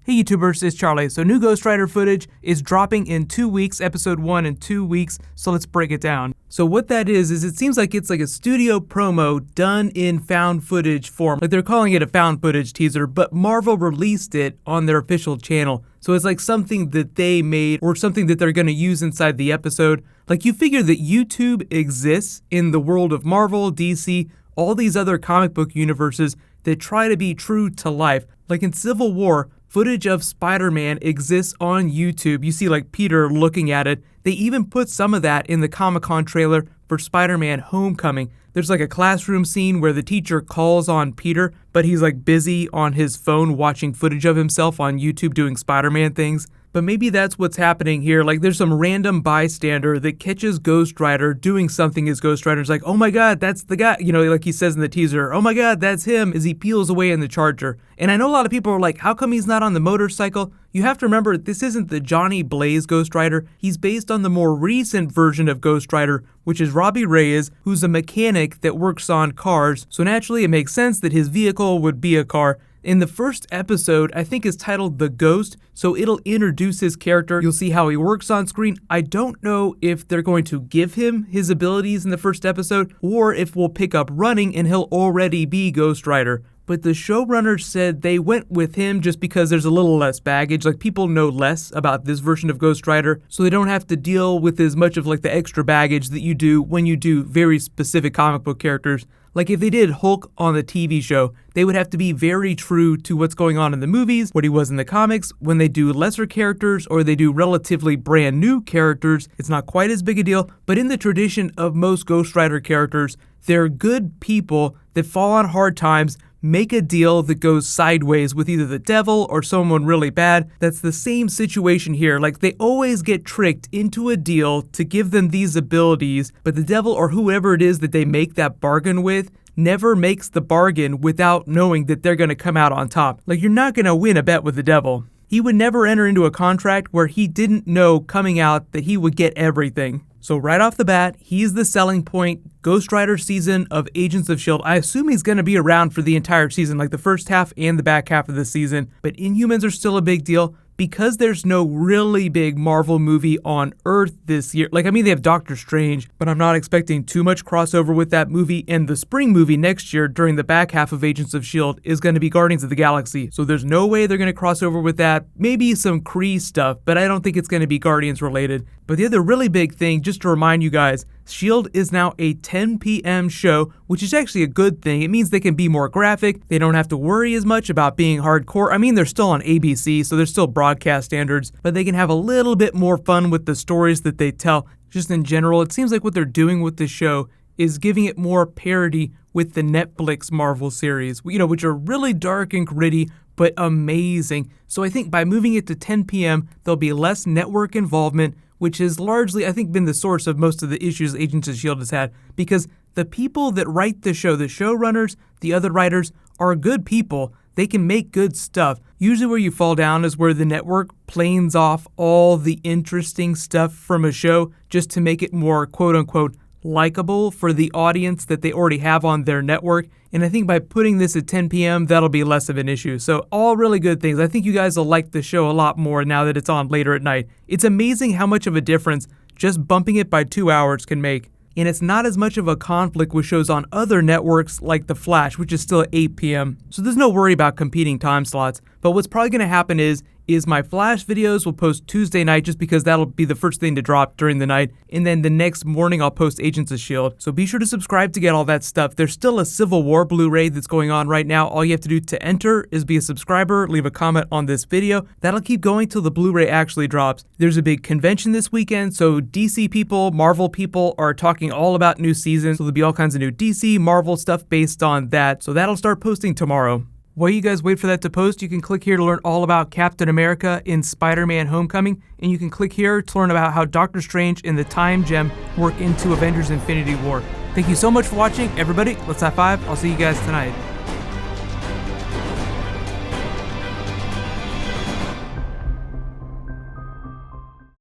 Hey YouTubers, it's Charlie. So new Ghost Rider footage is dropping in 2 weeks, episode 1 in 2 weeks, so let's break it down. So what that is it seems like it's like a studio promo done in found footage form. Like they're calling it a found footage teaser, but Marvel released it on their official channel. So it's like something that they made or something that they're going to use inside the episode. Like you figure that YouTube exists in the world of Marvel, DC, all these other comic book universes that try to be true to life. Like in Civil War, footage of Spider-Man exists on YouTube. You see like Peter looking at it. They even put some of that in the Comic-Con trailer for Spider-Man Homecoming. There's like a classroom scene where the teacher calls on Peter, but he's like busy on his phone watching footage of himself on YouTube doing Spider-Man things. But maybe that's what's happening here. Like there's some random bystander that catches Ghost Rider doing something as Ghost Rider's like, oh my god, that's the guy. You know, like he says in the teaser, oh my god, that's him, as he peels away in the Charger. And I know a lot of people are like, how come he's not on the motorcycle? You have to remember, this isn't the Johnny Blaze Ghost Rider. He's based on the more recent version of Ghost Rider, which is Robbie Reyes, who's a mechanic that works on cars. So naturally, it makes sense that his vehicle would be a car. In the first episode, I think is titled The Ghost, so it'll introduce his character. You'll see how he works on screen. I don't know if they're going to give him his abilities in the first episode, or if we'll pick up running and he'll already be Ghost Rider. But the showrunners said they went with him just because there's a little less baggage. Like people know less about this version of Ghost Rider, so they don't have to deal with as much of like the extra baggage that you do when you do very specific comic book characters. Like if they did Hulk on the TV show, they would have to be very true to what's going on in the movies, what he was in the comics. When they do lesser characters or they do relatively brand new characters, it's not quite as big a deal. But in the tradition of most Ghost Rider characters, they're good people that fall on hard times, make a deal that goes sideways with either the devil or someone really bad. That's the same situation here. Like they always get tricked into a deal to give them these abilities, but the devil or whoever it is that they make that bargain with never makes the bargain without knowing that they're going to come out on top. Like you're not going to win a bet with the devil. He would never enter into a contract where he didn't know coming out that he would get everything. So right off the bat, he's the selling point. Ghost Rider season of Agents of S.H.I.E.L.D. I assume he's going to be around for the entire season, like the first half and the back half of the season. But Inhumans are still a big deal because there's no really big Marvel movie on Earth this year. Like, I mean, they have Doctor Strange, but I'm not expecting too much crossover with that movie. And the spring movie next year during the back half of Agents of S.H.I.E.L.D. is going to be Guardians of the Galaxy. So there's no way they're going to cross over with that. Maybe some Kree stuff, but I don't think it's going to be Guardians related. But the other really big thing, just to remind you guys, S.H.I.E.L.D. is now a 10 p.m. show, which is actually a good thing. It means they can be more graphic. They don't have to worry as much about being hardcore. I mean, they're still on ABC, so they're still broadcast standards, but they can have a little bit more fun with the stories that they tell. Just in general, it seems like what they're doing with the show is giving it more parody with the Netflix Marvel series, you know, which are really dark and gritty, but amazing. So I think by moving it to 10 p.m., there'll be less network involvement, which has largely, I think, been the source of most of the issues Agents of S.H.I.E.L.D. has had, because the people that write the show, the showrunners, the other writers, are good people. They can make good stuff. Usually where you fall down is where the network planes off all the interesting stuff from a show just to make it more quote-unquote likable for the audience that they already have on their network. And I think by putting this at 10 p.m., that'll be less of an issue. So all really good things. I think you guys will like the show a lot more now that it's on later at night. It's amazing how much of a difference just bumping it by 2 hours can make. And it's not as much of a conflict with shows on other networks like The Flash, which is still at 8 p.m. So there's no worry about competing time slots. But what's probably going to happen is my Flash videos will post Tuesday night just because that'll be the first thing to drop during the night. And then the next morning I'll post Agents of S.H.I.E.L.D. So be sure to subscribe to get all that stuff. There's still a Civil War Blu-ray that's going on right now. All you have to do to enter is be a subscriber, leave a comment on this video. That'll keep going till the Blu-ray actually drops. There's a big convention this weekend, so DC people, Marvel people are talking all about new seasons. So there'll be all kinds of new DC, Marvel stuff based on that. So that'll start posting tomorrow. While you guys wait for that to post, you can click here to learn all about Captain America in Spider-Man Homecoming, and you can click here to learn about how Doctor Strange and the Time Gem work into Avengers Infinity War. Thank you so much for watching, everybody. Let's high five. I'll see you guys tonight.